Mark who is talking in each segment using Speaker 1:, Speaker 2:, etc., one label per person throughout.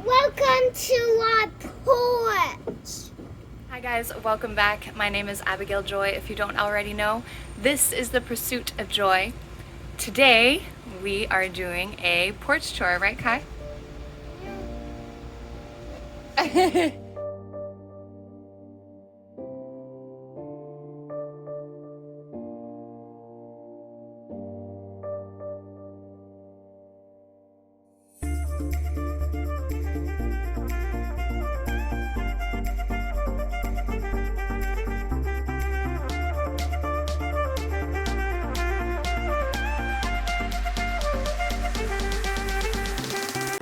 Speaker 1: Welcome to our porch.
Speaker 2: Hi guys, welcome back. My name is Abigail Joy. If you don't already know, this is the Pursuit of Joy. Today we are doing a porch tour, right Kai?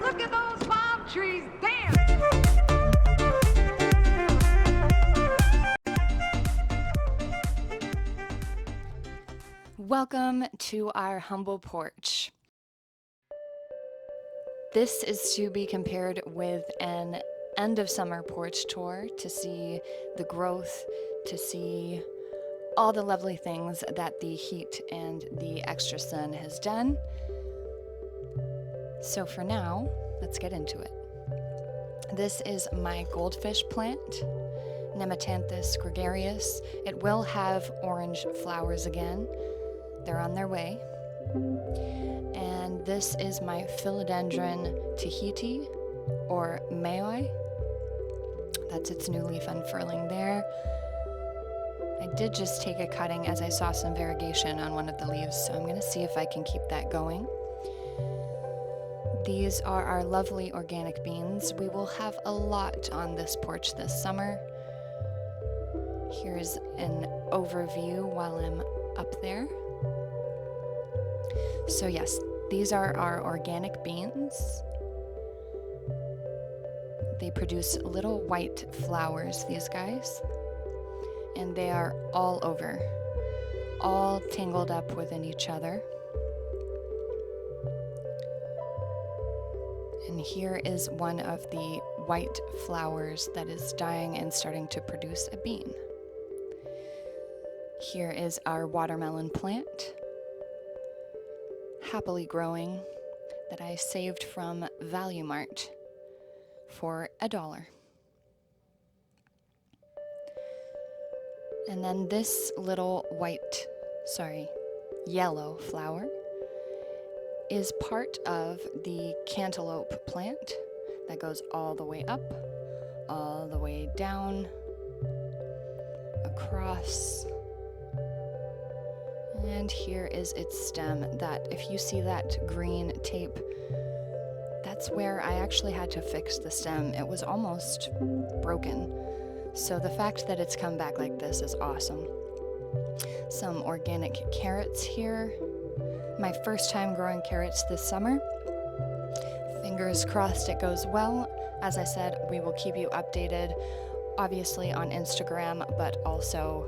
Speaker 3: Look at those palm trees, damn!
Speaker 2: Welcome to our humble porch. This is to be compared with an end of summer porch tour to see the growth, to see all the lovely things that the heat and the extra sun has done. So for now, let's get into it. This is my goldfish plant, Nematanthus gregarious. It will have orange flowers again. They're on their way. And this is my philodendron Tahiti, or Maoi. That's its new leaf unfurling there. I did just take a cutting as I saw some variegation on one of the leaves, so I'm going to see if I can keep that going. These are our lovely organic beans. We will have a lot on this porch this summer. Here's an overview while I'm up there. So yes, these are our organic beans. They produce little white flowers, these guys, and they are all over, all tangled up within each other. And here is one of the white flowers that is dying and starting to produce a bean. Here is our watermelon plant, happily growing, that I saved from Value Mart for $1. And then this little yellow flower is part of the cantaloupe plant that goes all the way up, all the way down, across. And here is its stem that, if you see that green tape, that's where I actually had to fix the stem. It was almost broken. So the fact that it's come back like this is awesome. Some organic carrots here. My first time growing carrots this summer. Fingers crossed it goes well. As I said, we will keep you updated, obviously on Instagram, but also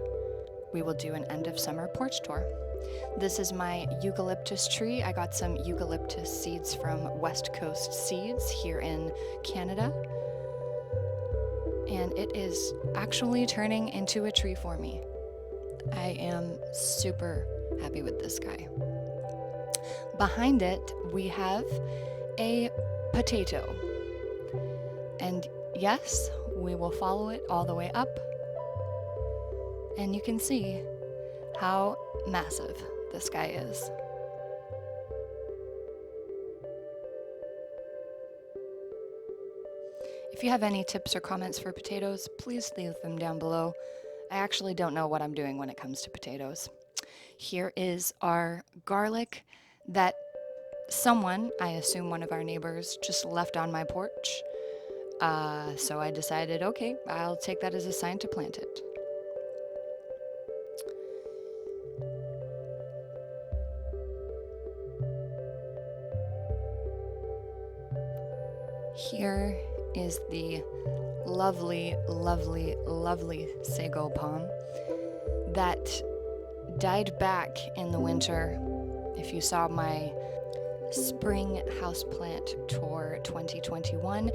Speaker 2: we will do an end of summer porch tour. This is my eucalyptus tree. I got some eucalyptus seeds from West Coast Seeds here in Canada. And it is actually turning into a tree for me. I am super happy with this guy. Behind it, we have a potato. And yes, we will follow it all the way up. And you can see how massive this guy is. If you have any tips or comments for potatoes, please leave them down below. I actually don't know what I'm doing when it comes to potatoes. Here is our garlic that someone, I assume one of our neighbors, just left on my porch. So I decided, okay, I'll take that as a sign to plant it. Here is the lovely, lovely, lovely sago palm that died back in the winter. If you saw my spring houseplant tour 2021,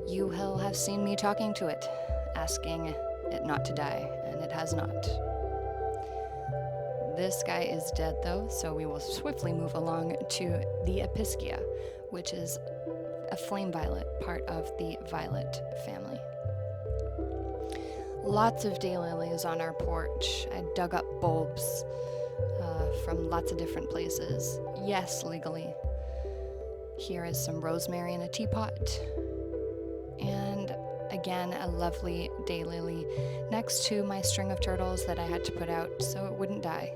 Speaker 2: you will have seen me talking to it, asking it not to die, and it has not. This guy is dead though, so we will swiftly move along to the Epischia, which is a flame violet, part of the violet family. Lots of daylilies on our porch. I dug up bulbs from lots of different places. Yes, legally. Here is some rosemary in a teapot. And again, a lovely daylily next to my string of turtles that I had to put out so it wouldn't die.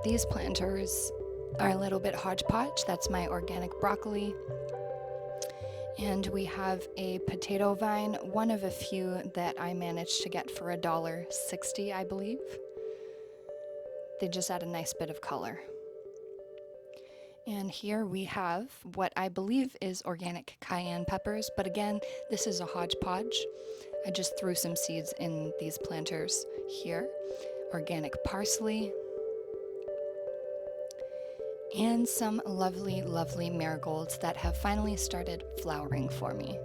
Speaker 2: These planters are a little bit hodgepodge. That's my organic broccoli. And we have a potato vine, one of a few that I managed to get for $1.60, I believe. They just add a nice bit of color. And here we have what I believe is organic cayenne peppers, but again, this is a hodgepodge. I just threw some seeds in these planters here. Organic parsley. And some lovely, lovely marigolds that have finally started flowering for me.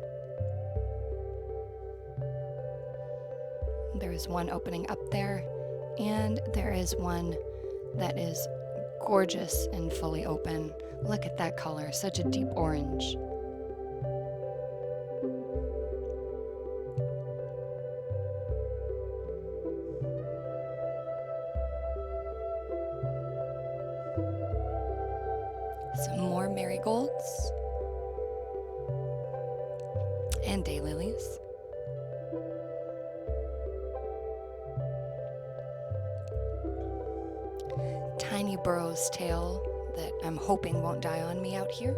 Speaker 2: There is one opening up there, and there is one that is gorgeous and fully open. Look at that color, such a deep orange. Some more marigolds and daylilies. Tiny burrow's tail that I'm hoping won't die on me out here.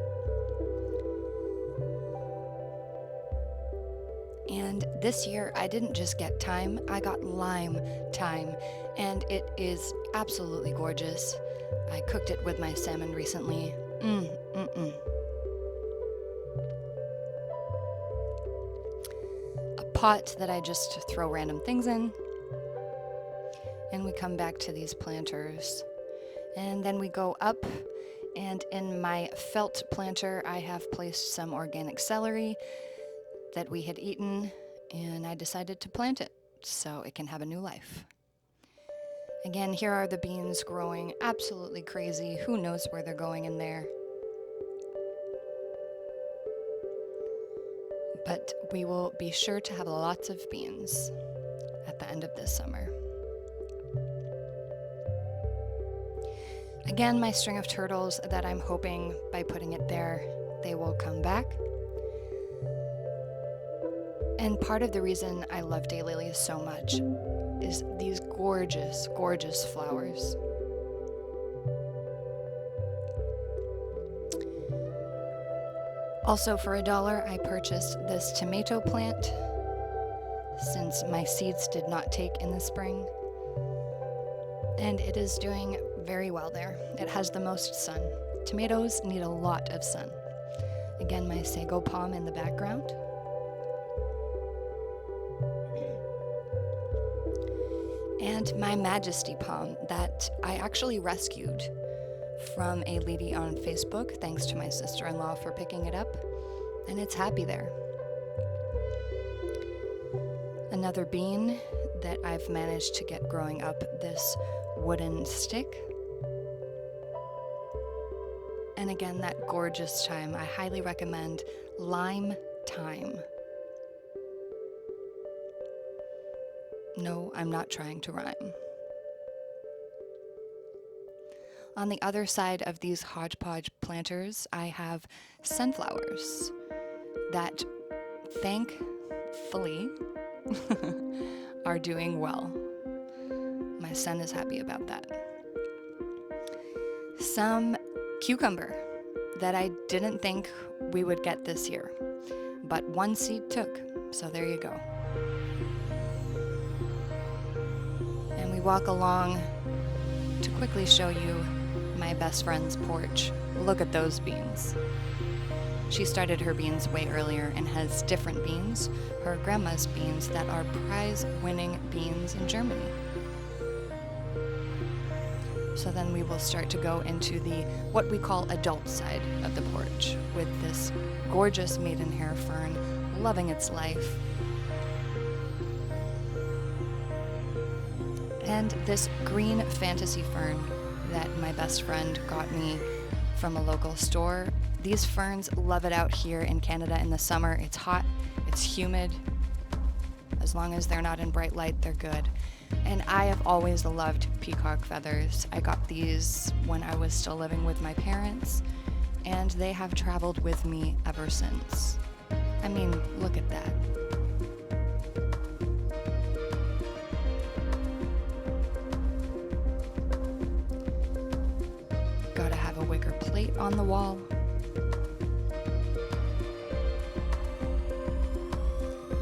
Speaker 2: And this year I didn't just get thyme, I got lime thyme, and it is absolutely gorgeous. I cooked it with my salmon recently. A pot that I just throw random things in. And we come back to these planters. And then we go up, and in my felt planter, I have placed some organic celery that we had eaten, and I decided to plant it so it can have a new life. Again, here are the beans growing absolutely crazy. Who knows where they're going in there? But we will be sure to have lots of beans at the end of this summer. Again, my string of turtles that I'm hoping by putting it there, they will come back. And part of the reason I love daylilies so much is these gorgeous, gorgeous flowers. Also for $1, I purchased this tomato plant since my seeds did not take in the spring. And it is doing very well there. It has the most sun. Tomatoes need a lot of sun. Again, my sago palm in the background. And my majesty palm that I actually rescued from a lady on Facebook, thanks to my sister-in-law for picking it up, and it's happy there. Another bean that I've managed to get growing up, this wooden stick. And again, that gorgeous thyme. I highly recommend lime thyme. No, I'm not trying to rhyme. On the other side of these hodgepodge planters, I have sunflowers that, thankfully, are doing well. My son is happy about that. Some cucumber that I didn't think we would get this year, but one seed took, so there you go. And we walk along to quickly show you my best friend's porch. Look at those beans. She started her beans way earlier and has different beans, her grandma's beans that are prize-winning beans in Germany. So then we will start to go into the what we call adult side of the porch with this gorgeous maidenhair fern loving its life. And this green fantasy fern that my best friend got me from a local store. These ferns love it out here in Canada in the summer. It's hot, it's humid. As long as they're not in bright light, they're good. And I have always loved peacock feathers. I got these when I was still living with my parents, and they have traveled with me ever since. I mean, look at that. Gotta have a wicker plate on the wall.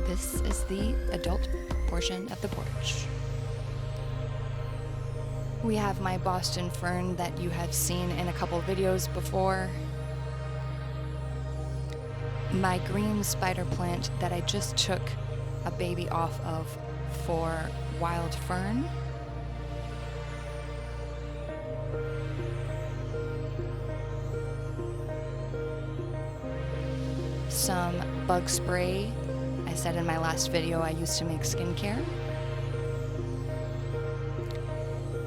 Speaker 2: This is the adult portion of the porch. We have my Boston fern that you have seen in a couple videos before. My green spider plant that I just took a baby off of for wild fern. Some bug spray. I said in my last video I used to make skincare.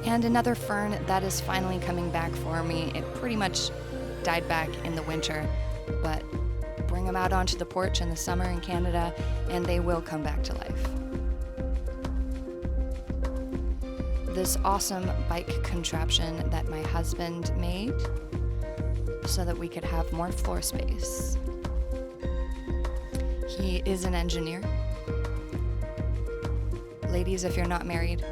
Speaker 2: And another fern that is finally coming back for me. It pretty much died back in the winter, but bring them out onto the porch in the summer in Canada and they will come back to life. This awesome bike contraption that my husband made so that we could have more floor space. He is an engineer. Ladies, if you're not married,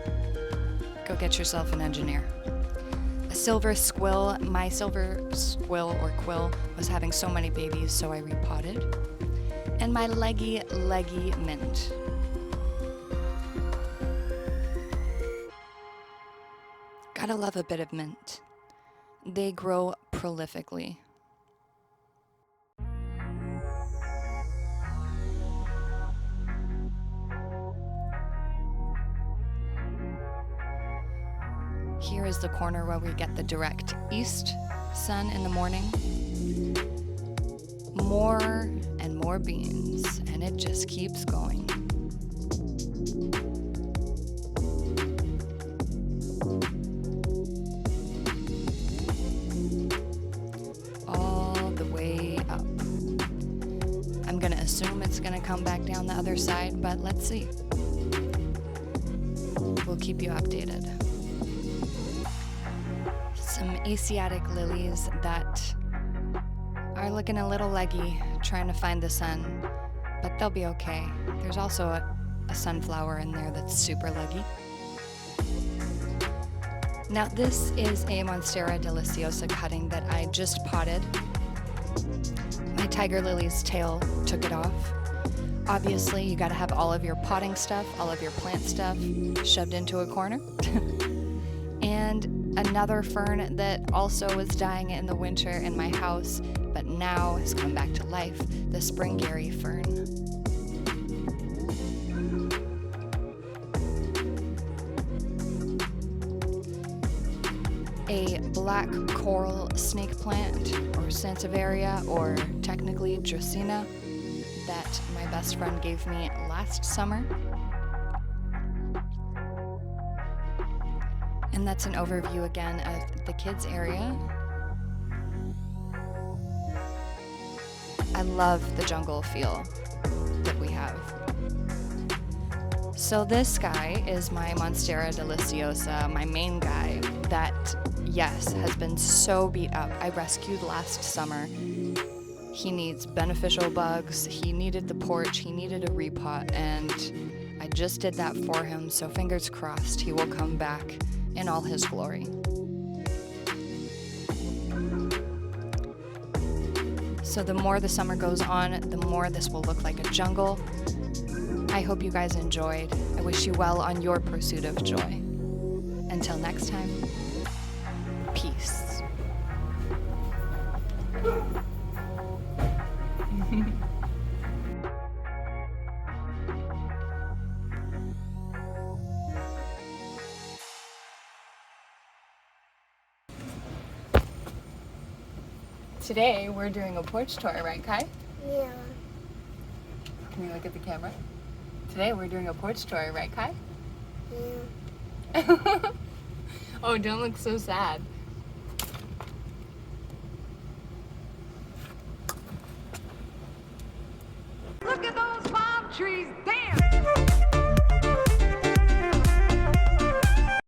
Speaker 2: go get yourself an engineer. A silver squill. My silver squill or quill was having so many babies, so I repotted. And my leggy mint. Gotta love a bit of mint. They grow prolifically. Here is the corner where we get the direct east sun in the morning. More and more beans, and it just keeps going. All the way up. I'm gonna assume it's gonna come back down the other side, but let's see. We'll keep you updated. Some Asiatic lilies that are looking a little leggy, trying to find the sun, but they'll be okay. There's also a sunflower in there that's super leggy. Now this is a Monstera deliciosa cutting that I just potted. My tiger lily's tail took it off. Obviously, you gotta have all of your potting stuff, all of your plant stuff shoved into a corner. And another fern that also was dying in the winter in my house, but now has come back to life, the springgary fern. A black coral snake plant, or Sansevieria, or technically Dracaena, that my best friend gave me last summer. And that's an overview again of the kids area. I love the jungle feel that we have. So this guy is my Monstera deliciosa, my main guy that, yes, has been so beat up. I rescued last summer. He needs beneficial bugs, he needed the porch, he needed a repot, and I just did that for him, so fingers crossed he will come back in all his glory. So the more the summer goes on, the more this will look like a jungle. I hope you guys enjoyed. I wish you well on your pursuit of joy. Until next time, peace. Today we're doing a porch tour, right, Kai?
Speaker 1: Yeah.
Speaker 2: Can you look at the camera? Today we're doing a porch tour, right, Kai?
Speaker 1: Yeah.
Speaker 2: Oh, don't look so sad.
Speaker 3: Look at those palm trees dance.